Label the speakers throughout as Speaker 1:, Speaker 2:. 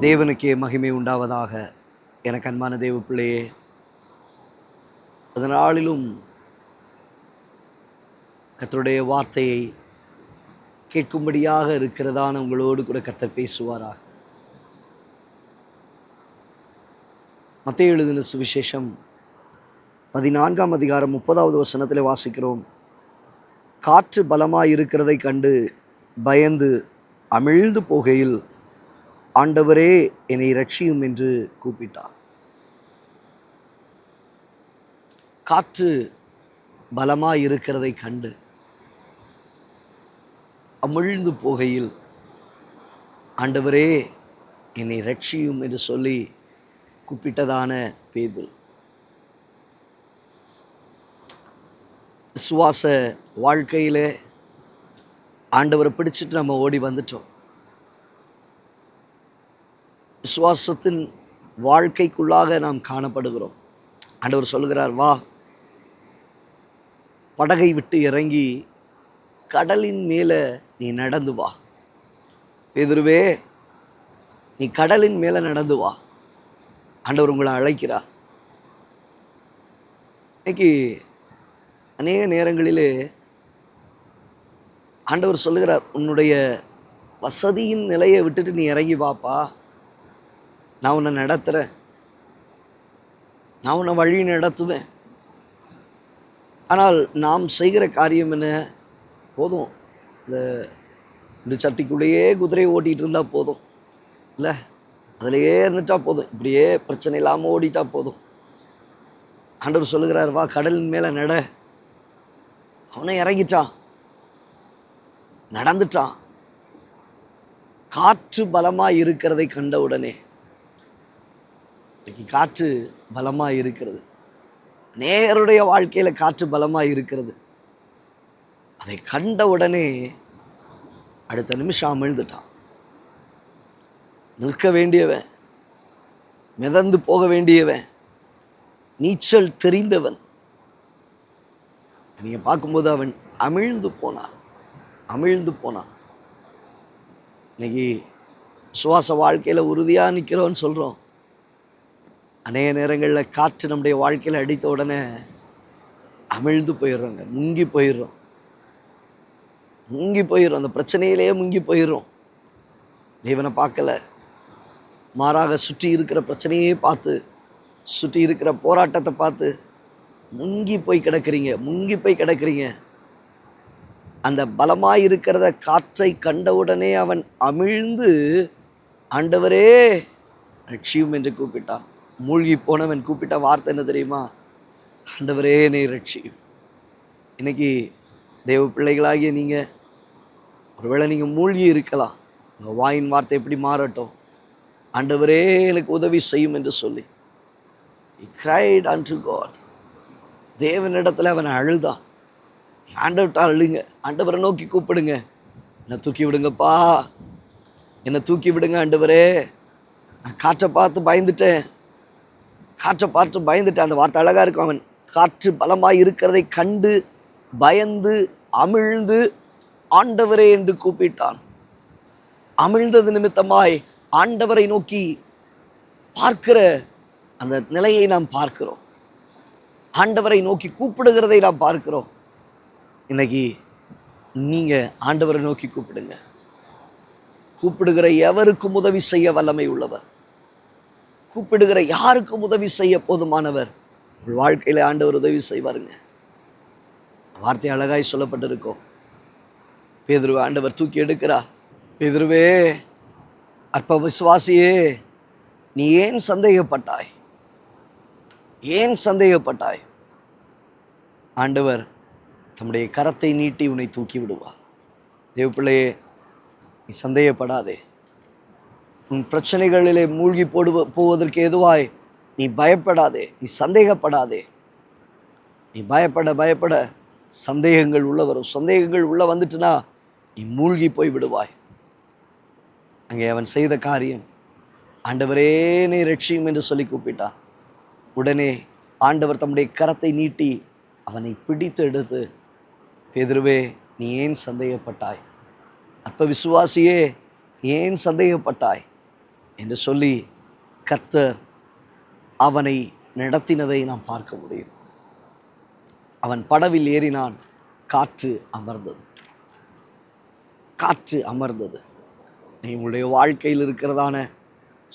Speaker 1: தேவனுக்கே மகிமை உண்டாவதாக. எனக்கு அன்பான தேவ பிள்ளையே, அதனாலும் கர்த்தருடைய வார்த்தையை கேட்கும்படியாக இருக்கிறதான உங்களோடு கூட கர்த்தர் பேசுவாராக. மத்தேயு எழுதின சுவிசேஷம் 14ஆம் அதிகாரம் 30வது வசனத்தில் வாசிக்கிறோம். காற்று பலமாய் இருக்கிறதை கண்டு பயந்து அமிழ்ந்து போகையில், ஆண்டவரே என்னை இரட்சியும் என்று கூப்பிட்டார். காற்று பலமாய் இருக்கிறதை கண்டு அமிழ்ந்து போகையில், ஆண்டவரே என்னை இரட்சியும் என்று சொல்லி கூப்பிட்டதான பேதுரு. விசுவாச வாழ்க்கையிலே ஆண்டவரை பிடிச்சிட்டு நம்ம ஓடி வந்துட்டோம். விசுவாசத்தின் வாழ்க்கைக்குள்ளாக நாம் காணப்படுகிறோம். ஆண்டவர் சொல்லுகிறார், வா, படகை விட்டு இறங்கி கடலின் மேலே நீ நடந்து வா. பேதுருவே, நீ கடலின் மேலே நடந்து வா. ஆண்டவர் உங்களை அழைக்கிறார். இன்னைக்கு அநேக நேரங்களிலே ஆண்டவர் சொல்லுகிறார், உன்னுடைய வசதியின் நிலையை விட்டுட்டு நீ இறங்கி வாப்பா, நான் உன்னை நடத்துகிறேன், நான் உன்னை வழி நடத்துவேன். ஆனால் நாம் செய்கிற காரியம் என்ன? போதும், இந்த சட்டிக்குள்ளேயே குதிரையை ஓட்டிகிட்டு இருந்தால் போதும், இல்லை அதிலையே இருந்துட்டா போதும், இப்படியே பிரச்சனை இல்லாமல் ஓடிட்டா போதும். ஆண்டவர் சொல்லுகிறார், வா, கடலின் மேலே நட. அவனை இறங்கிட்டான், நடந்துட்டான். காற்று பலமாக இருக்கிறதை கண்ட உடனே, இன்னைக்கு காற்று பலமாக இருக்கிறது, நேருடைய வாழ்க்கையில் காற்று பலமாக இருக்கிறது. அதை கண்ட உடனே அடுத்த நிமிஷம் அமிழ்ந்துட்டான். நிற்க வேண்டியவன், மிதந்து போக வேண்டியவன், நீச்சல் தெரிந்தவன், நீங்க பார்க்கும்போது அவன் அமிழ்ந்து போனான். இன்னைக்கு சுவாச வாழ்க்கையில் உறுதியாக நிற்கிறோன்னு சொல்கிறோம். அநேக நேரங்களில் காற்று நம்முடைய வாழ்க்கையில் அடித்த உடனே அமிழ்ந்து போயிடுறோங்க, முங்கி போயிடுறோம். அந்த பிரச்சனையிலேயே முங்கி போயிடுறோம். தேவனை பார்க்கல, மாறாக சுற்றி இருக்கிற பிரச்சனையே பார்த்து, சுற்றி இருக்கிற போராட்டத்தை பார்த்து முங்கி போய் கிடக்கிறீங்க. அந்த பலமாய் இருக்கிறத காற்றை கண்டவுடனே அவன் அமிழ்ந்து, ஆண்டவரே ரட்சியும் என்று கூப்பிட்டான். மூழ்கி போனவன் கூப்பிட்ட வார்த்தை என்ன தெரியுமா? ஆண்டவரே என்னை ரட்சியும். இன்னைக்கு தேவ பிள்ளைகளாகிய நீங்கள் ஒருவேளை நீங்கள் மூழ்கி இருக்கலாம். உங்கள் வாயின் வார்த்தை எப்படி மாறட்டும், ஆண்டவரே எனக்கு உதவி செய்யும் என்று சொல்லி he cried unto God. தேவனிடத்தில் அவன் அழுதான். ஆண்டவர்கிட்ட அழுங்க, ஆண்டவரை நோக்கி கூப்பிடுங்க, என்னை தூக்கி விடுங்கப்பா, என்னை தூக்கி விடுங்க ஆண்டவரே, நான் காற்றை பார்த்து பயந்துட்டேன். அந்த வார்த்தை அழகாக இருக்கும். அவன் காற்று பலமாய் இருக்கிறதை கண்டு பயந்து அமிழ்ந்து ஆண்டவரே என்று கூப்பிட்டான். அமிழ்ந்தது நிமித்தமாய் ஆண்டவரை நோக்கி பார்க்கிற அந்த நிலையை நாம் பார்க்கிறோம். ஆண்டவரை நோக்கி கூப்பிடுகிறதை நாம் பார்க்கிறோம். இன்னைக்கு நீங்க ஆண்டவரை நோக்கி கூப்பிடுங்க. கூப்பிடுகிற எவருக்கும் உதவி செய்ய வல்லமை உள்ளவர், கூப்பிடுகிற யாருக்கும் உதவி செய்ய போதுமானவர். உங்கள் வாழ்க்கையில ஆண்டவர் உதவி செய்வாருங்க. வார்த்தை அழகாய் சொல்லப்பட்டிருக்கும். பேதுருவை ஆண்டவர் தூக்கி எடுக்கிறார். பேதுருவே, அற்ப விசுவாசியே, நீ ஏன் சந்தேகப்பட்டாய்? ஆண்டவர் தம்முடைய கரத்தை நீட்டி உன்னை தூக்கி விடுவார். தேவ பிள்ளையே, நீ சந்தேகப்படாதே. உன் பிரச்சனைகளிலே மூழ்கி போவதற்கு எதுவாய் நீ பயப்படாதே, நீ சந்தேகப்படாதே. நீ பயப்பட சந்தேகங்கள் உள்ள வரும். சந்தேகங்கள் உள்ள வந்துட்டுனா நீ மூழ்கி போய் விடுவாய். அங்கே அவன் செய்த காரியம், ஆண்டவரே என்னை ரட்சியும் என்று சொல்லி கூப்பிட்டான். உடனே ஆண்டவர் தம்முடைய கரத்தை நீட்டி அவனை பிடித்து எடுத்து, பேதுருவே, நீ ஏன் சந்தேகப்பட்டாய்? அற்ப விசுவாசியே, ஏன் சந்தேகப்பட்டாய்? என்று சொல்லி கர்த்தர் அவனை நடத்தினதை நாம் பார்க்க முடியும். அவன் படவில் ஏறினான், காற்று அமர்ந்தது. காற்று அமர்ந்தது. உங்களுடைய வாழ்க்கையில் இருக்கிறதான,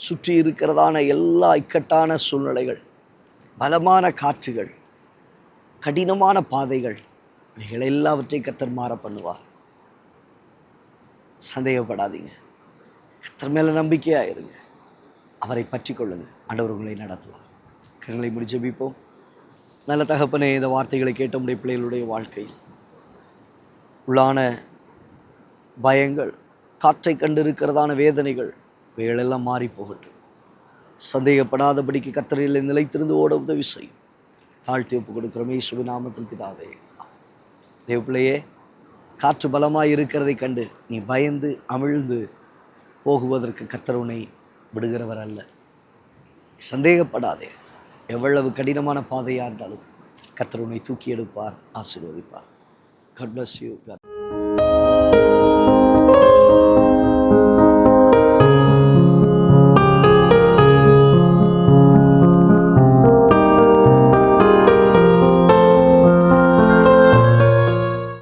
Speaker 1: சுற்றி இருக்கிறதான எல்லா இக்கட்டான சூழ்நிலைகள், பலமான காற்றுகள், கடினமான பாதைகள், இவைகள் எல்லாவற்றையும் கர்த்தர் மாற பண்ணுவார். சந்தேகப்படாதீங்க. கர்த்தர் மேல நம்பிக்கையாக இருங்க. அவரை பற்றி கொள்ளுங்க. ஆண்டவர் உங்களை நடத்துவார். கண்களை மூடி ஜெபிப்போம். நல்ல தகப்பனே, இந்த வார்த்தைகளை கேட்ட உடைய பிள்ளைகளுடைய வாழ்க்கையில் உள்ளான பயங்கள், காற்றை கண்டிருக்கிறதான வேதனைகள், இவைகளெல்லாம் மாறி போகட்டும். சந்தேகப்படாதபடிக்கு கர்த்தரில் நிலைத்திருந்து ஓட உதவி செய்யும். தாழ்த்தி ஒப்பு கொடுக்கிறோம் இயேசுவின் நாமத்தில் பிதாவே. தேவ பிள்ளையே, காற்று பலமாய் இருக்கிறதை கண்டு நீ பயந்து அமிழ்ந்து போகுவதற்கு கர்த்தர் உன்னை விடுகிறவர் அல்ல. சந்தேகப்படாதே. எவ்வளவு கடினமான பாதையாக இருந்தாலும் கர்த்தர் உன்னை தூக்கி எடுப்பார், ஆசீர்வதிப்பார். God bless you. God.